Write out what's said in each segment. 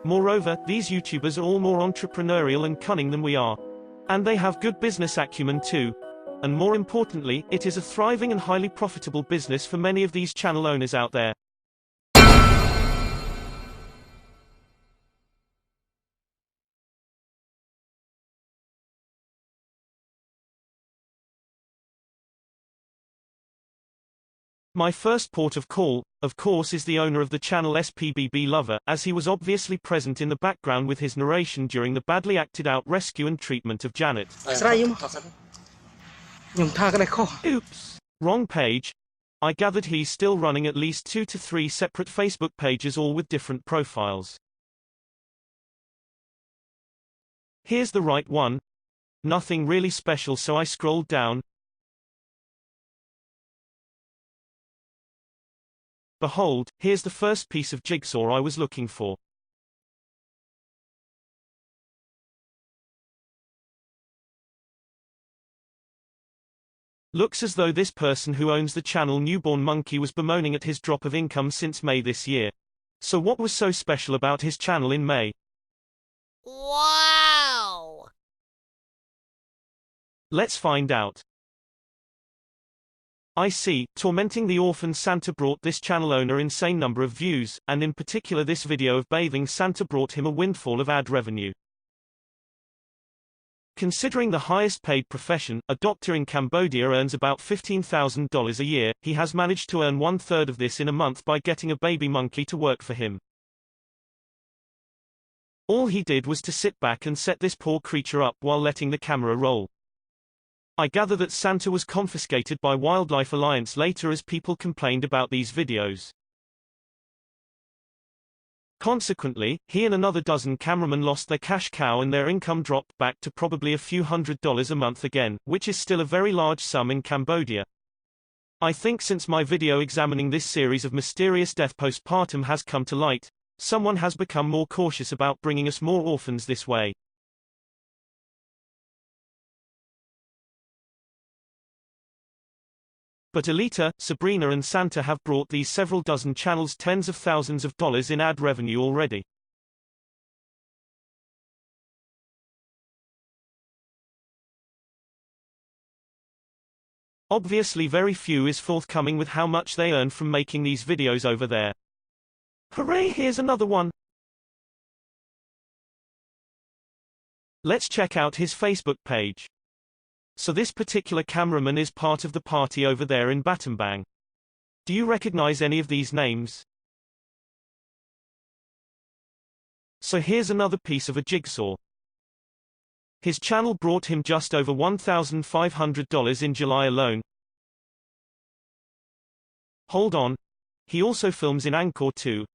Moreover, these YouTubers are all more entrepreneurial and cunning than we are. And they have good business acumen too. And more importantly, it is a thriving and highly profitable business for many of these channel owners out there. My first port of call, of course, is the owner of the channel SPBB Lover, as he was obviously present in the background with his narration during the badly acted out rescue and treatment of Janet. Oops. Wrong page. I gathered he's still running at least 2 to 3 separate Facebook pages, all with different profiles. Here's the right one. Nothing really special, so I scrolled down. Behold, here's the first piece of jigsaw I was looking for. Looks as though this person who owns the channel Newborn Monkey was bemoaning at his drop of income since May this year. So what was so special about his channel in May? Wow! Let's find out. I see, tormenting the orphan Santa brought this channel owner insane number of views, and in particular this video of bathing Santa brought him a windfall of ad revenue. Considering the highest paid profession, a doctor in Cambodia earns about $15,000 a year, he has managed to earn 1/3 of this in a month by getting a baby monkey to work for him. All he did was to sit back and set this poor creature up while letting the camera roll. I gather that Santa was confiscated by Wildlife Alliance later as people complained about these videos. Consequently, he and another dozen cameramen lost their cash cow and their income dropped back to probably a few $100s a month again, which is still a very large sum in Cambodia. I think since my video examining this series of mysterious death postpartum has come to light, someone has become more cautious about bringing us more orphans this way. But Alita, Sabrina and Santa have brought these several dozen channels tens of thousands of dollars in ad revenue already. Obviously very few is forthcoming with how much they earn from making these videos over there. Hooray, here's another one! Let's check out his Facebook page. So this particular cameraman is part of the party over there in Battambang. Do you recognize any of these names? So here's another piece of a jigsaw. His channel brought him just over $1,500 in July alone. Hold on. He also films in Angkor too.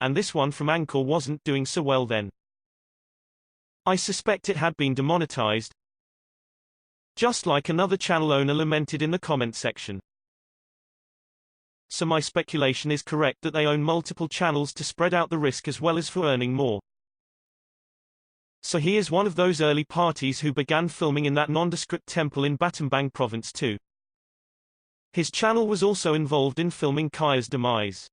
And this one from Angkor wasn't doing so well then. I suspect it had been demonetized. Just like another channel owner lamented in the comment section. So my speculation is correct that they own multiple channels to spread out the risk as well as for earning more. So he is one of those early parties who began filming in that nondescript temple in Battambang province too. His channel was also involved in filming Kaya's demise.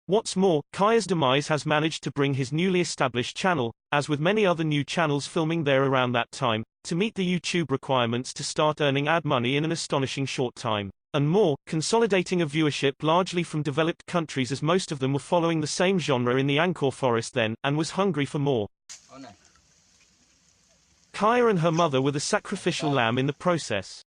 What's more, Kaya's demise has managed to bring his newly established channel, as with many other new channels filming there around that time, to meet the YouTube requirements to start earning ad money in an astonishing short time. And more, consolidating a viewership largely from developed countries as most of them were following the same genre in the Angkor forest then, and was hungry for more. Kaya and her mother were the sacrificial lamb in the process.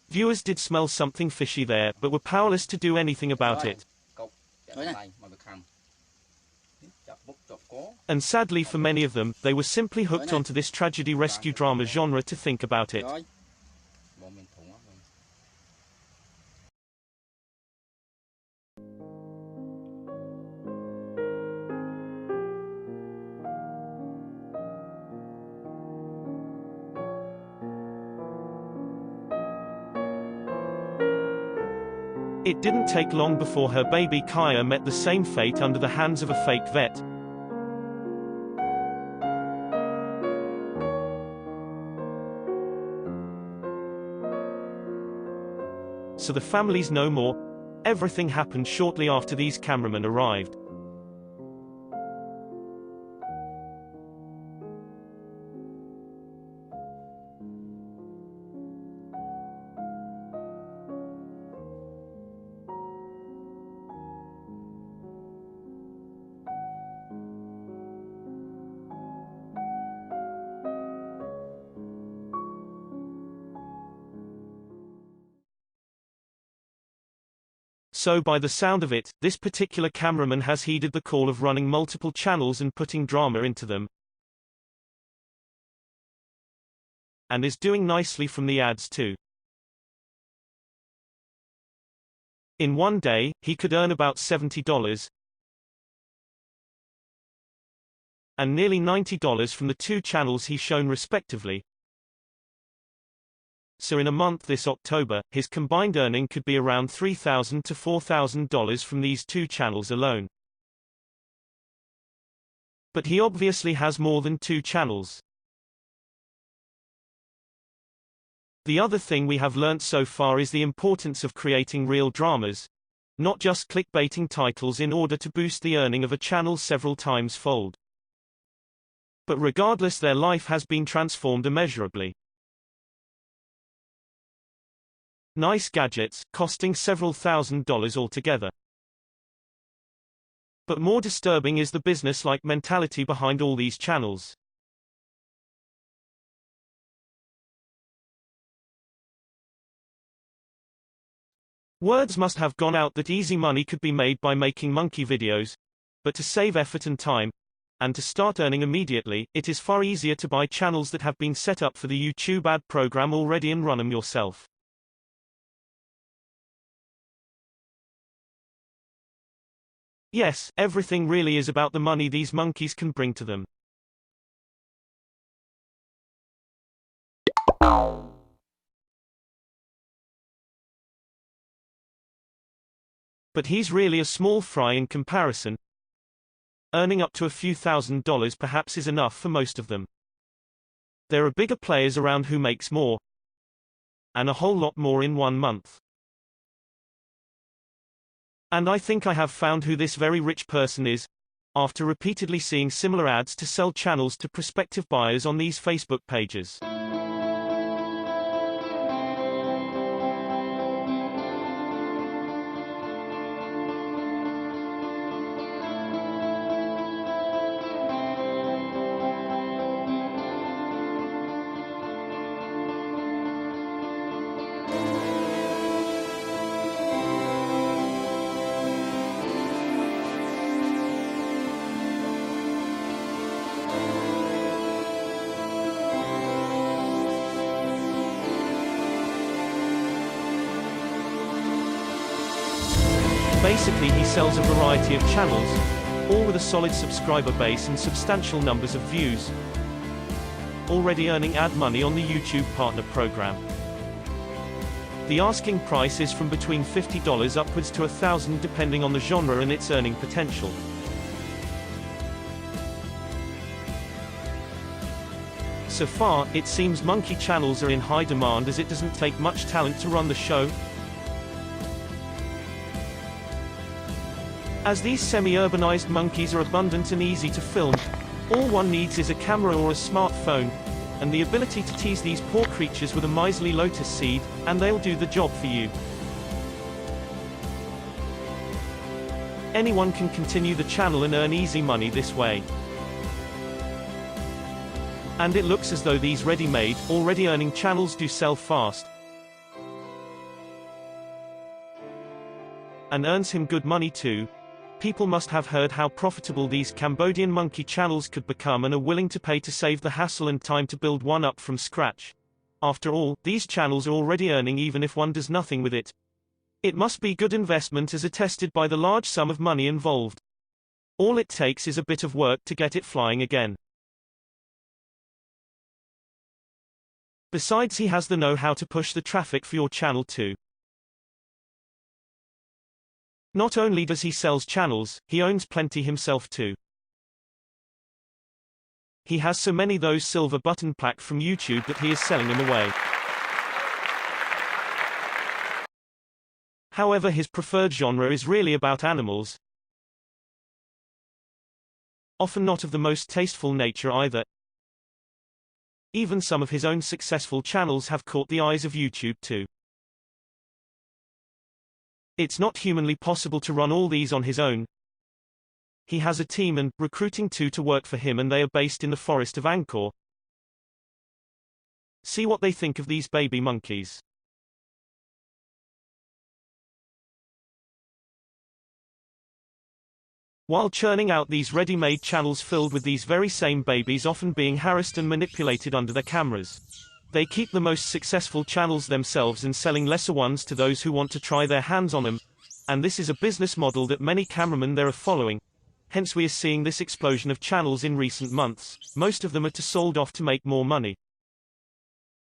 Viewers did smell something fishy there, but were powerless to do anything about it. And sadly for many of them, they were simply hooked onto this tragedy rescue drama genre to think about it. It didn't take long before her baby Kaya met the same fate under the hands of a fake vet. So the family's no more. Everything happened shortly after these cameramen arrived. So by the sound of it, this particular cameraman has heeded the call of running multiple channels and putting drama into them, and is doing nicely from the ads too. In one day, he could earn about $70 and nearly $90 from the two channels he's shown respectively. So in a month this October, his combined earning could be around $3,000 to $4,000 from these two channels alone. But he obviously has more than two channels. The other thing we have learnt so far is the importance of creating real dramas, not just clickbaiting titles in order to boost the earning of a channel several times fold. But regardless, their life has been transformed immeasurably. Nice gadgets, costing several $1,000s altogether. But more disturbing is the business-like mentality behind all these channels. Words must have gone out that easy money could be made by making monkey videos, but to save effort and time, and to start earning immediately, it is far easier to buy channels that have been set up for the YouTube ad program already and run them yourself. Yes, everything really is about the money these monkeys can bring to them. But he's really a small fry in comparison. Earning up to a few $1,000s perhaps is enough for most of them. There are bigger players around who makes more, and a whole lot more in 1 month. And I think I have found who this very rich person is, after repeatedly seeing similar ads to sell channels to prospective buyers on these Facebook pages. Basically, he sells a variety of channels, all with a solid subscriber base and substantial numbers of views, already earning ad money on the YouTube Partner Program. The asking price is from between $50 upwards to $1,000 depending on the genre and its earning potential. So far, it seems monkey channels are in high demand as it doesn't take much talent to run the show. As these semi-urbanized monkeys are abundant and easy to film, all one needs is a camera or a smartphone, and the ability to tease these poor creatures with a miserly lotus seed, and they'll do the job for you. Anyone can continue the channel and earn easy money this way. And it looks as though these ready-made, already earning channels do sell fast, and earns him good money too. People must have heard how profitable these Cambodian monkey channels could become and are willing to pay to save the hassle and time to build one up from scratch. After all, these channels are already earning even if one does nothing with it. It must be good investment as attested by the large sum of money involved. All it takes is a bit of work to get it flying again. Besides, he has the know-how to push the traffic for your channel too. Not only does he sells channels, he owns plenty himself too. He has so many those silver button plaque from YouTube that he is selling them away. However, his preferred genre is really about animals. Often not of the most tasteful nature either. Even some of his own successful channels have caught the eyes of YouTube too. It's not humanly possible to run all these on his own. He has a team and recruiting two to work for him, and they are based in the forest of Angkor. See what they think of these baby monkeys. While churning out these ready-made channels filled with these very same babies often being harassed and manipulated under their cameras. They keep the most successful channels themselves and selling lesser ones to those who want to try their hands on them. And this is a business model that many cameramen there are following. Hence we are seeing this explosion of channels in recent months. Most of them are sold off to make more money.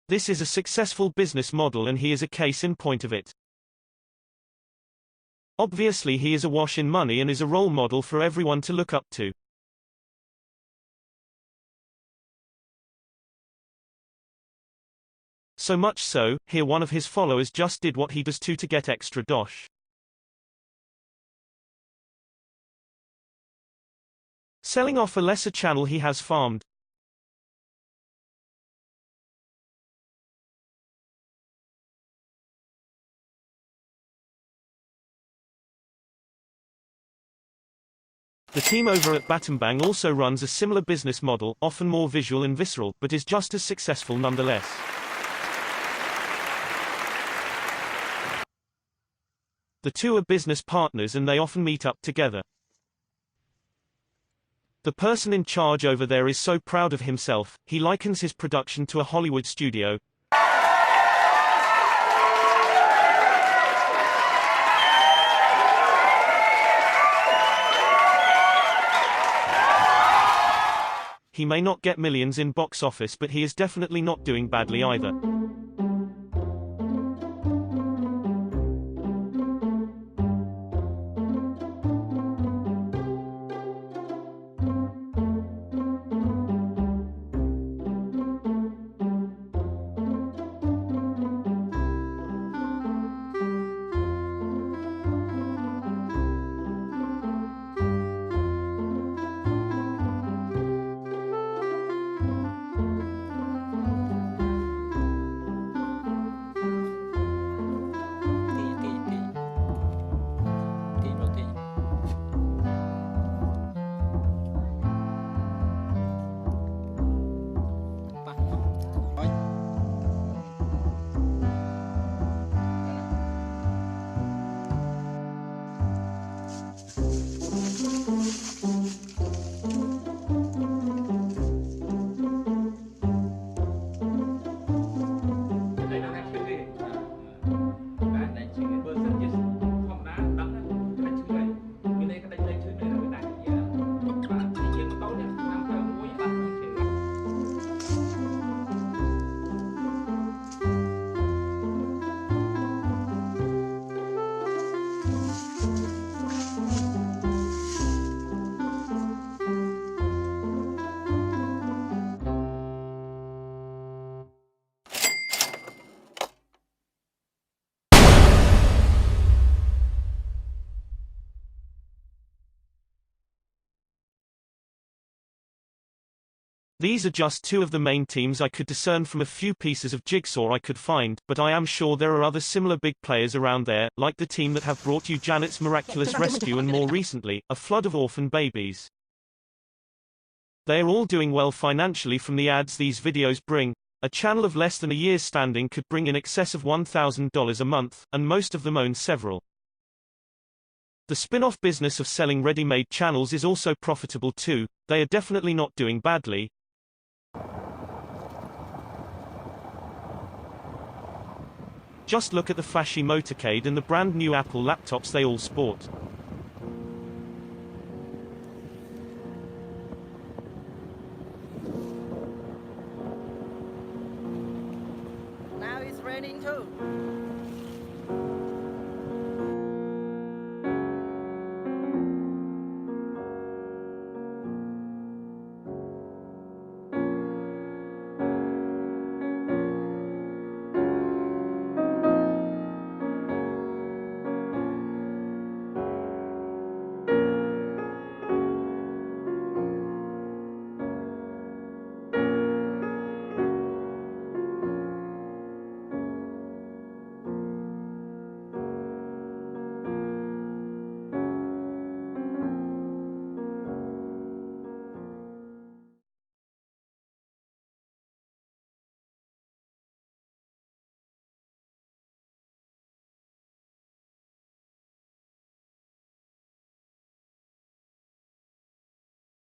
This is a successful business model and he is a case in point of it. Obviously he is awash in money and is a role model for everyone to look up to. So much so, here one of his followers just did what he does to get extra dosh. Selling off a lesser channel he has farmed. The team over at Battambang also runs a similar business model, often more visual and visceral, but is just as successful nonetheless. The two are business partners and they often meet up together. The person in charge over there is so proud of himself, he likens his production to a Hollywood studio. He may not get millions in box office, but he is definitely not doing badly either. These are just two of the main teams I could discern from a few pieces of jigsaw I could find, but I am sure there are other similar big players around there, like the team that have brought you Janet's Miraculous Rescue and more recently, a flood of orphan babies. They are all doing well financially from the ads these videos bring. A channel of less than a year's standing could bring in excess of $1,000 a month, and most of them own several. The spin-off business of selling ready-made channels is also profitable too. They are definitely not doing badly. Just look at the flashy motorcade and the brand new Apple laptops they all sport. Now it's raining too.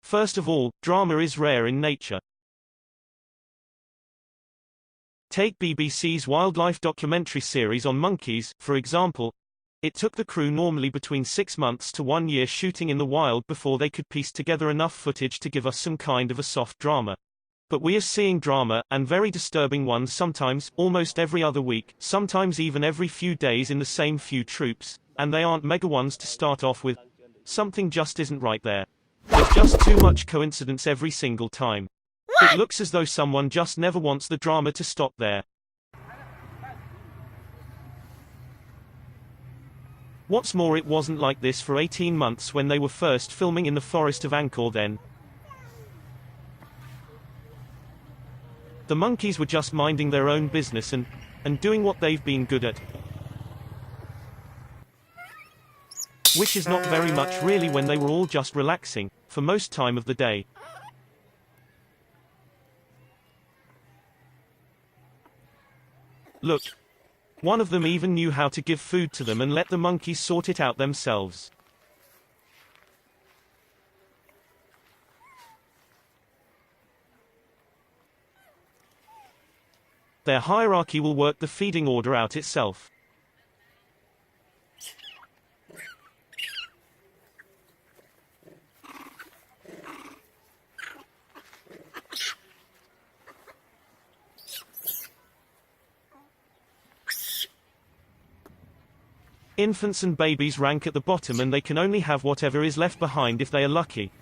First of all, drama is rare in nature. Take BBC's wildlife documentary series on monkeys, for example. It took the crew normally between 6 months to 1 year shooting in the wild before they could piece together enough footage to give us some kind of a soft drama. But we are seeing drama, and very disturbing ones sometimes, almost every other week, sometimes even every few days in the same few troops, and they aren't mega ones to start off with. Something just isn't right there. There's just too much coincidence every single time. It looks as though someone just never wants the drama to stop there. What's more, it wasn't like this for 18 months when they were first filming in the forest of Angkor then. The monkeys were just minding their own business and doing what they've been good at. Which is not very much really when they were all just relaxing, for most time of the day. Look. One of them even knew how to give food to them and let the monkeys sort it out themselves. Their hierarchy will work the feeding order out itself. Infants and babies rank at the bottom and they can only have whatever is left behind if they are lucky.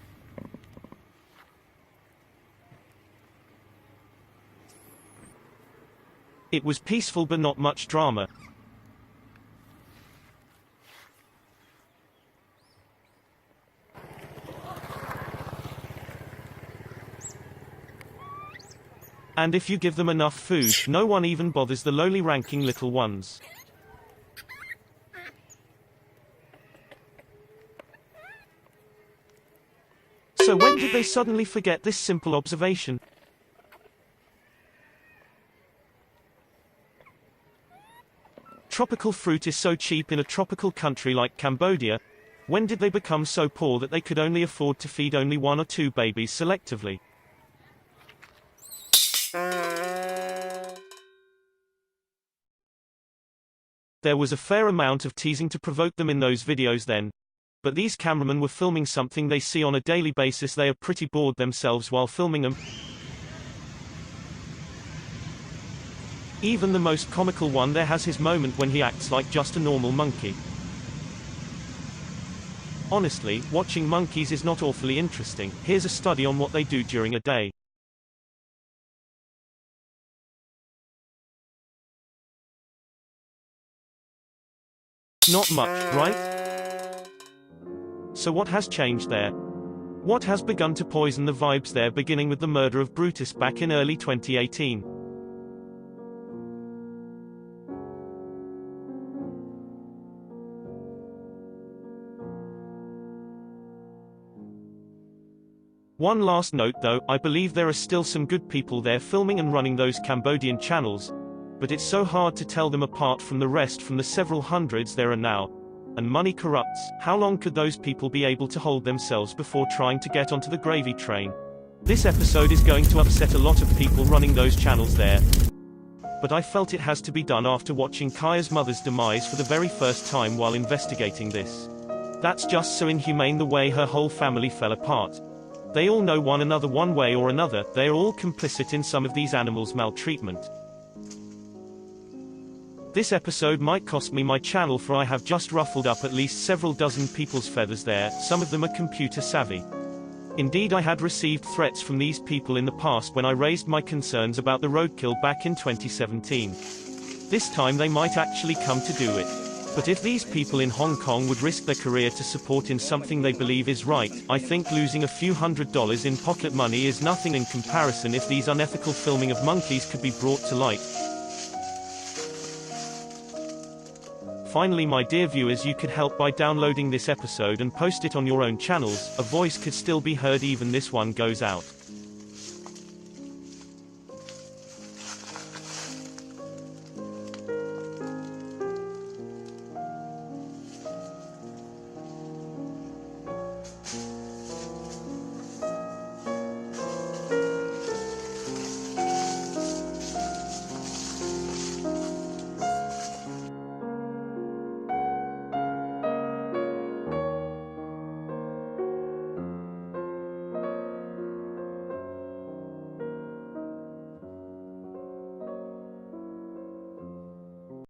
It was peaceful but not much drama. And if you give them enough food, no one even bothers the lowly ranking little ones. So when did they suddenly forget this simple observation? Tropical fruit is so cheap in a tropical country like Cambodia. When did they become so poor that they could only afford to feed only 1 or 2 babies selectively? There was a fair amount of teasing to provoke them in those videos then. But these cameramen were filming something they see on a daily basis. They are pretty bored themselves while filming them. Even the most comical one there has his moment when he acts like just a normal monkey. Honestly, watching monkeys is not awfully interesting. Here's a study on what they do during a day. Not much, right? So what has changed there? What has begun to poison the vibes there, beginning with the murder of Brutus back in early 2018? One last note though, I believe there are still some good people there filming and running those Cambodian channels, but it's so hard to tell them apart from the rest from the several hundreds there are now. And money corrupts. How long could those people be able to hold themselves before trying to get onto the gravy train? This episode is going to upset a lot of people running those channels there. But I felt it has to be done after watching Kaya's mother's demise for the very first time while investigating this. That's just so inhumane, the way her whole family fell apart. They all know one another one way or another. They are all complicit in some of these animals' maltreatment. This episode might cost me my channel, for I have just ruffled up at least several dozen people's feathers there. Some of them are computer savvy. Indeed, I had received threats from these people in the past when I raised my concerns about the roadkill back in 2017. This time they might actually come to do it. But if these people in Hong Kong would risk their career to support in something they believe is right, I think losing a few $100s in pocket money is nothing in comparison if these unethical filming of monkeys could be brought to light. Finally, my dear viewers, you could help by downloading this episode and post it on your own channels. A voice could still be heard even this one goes out.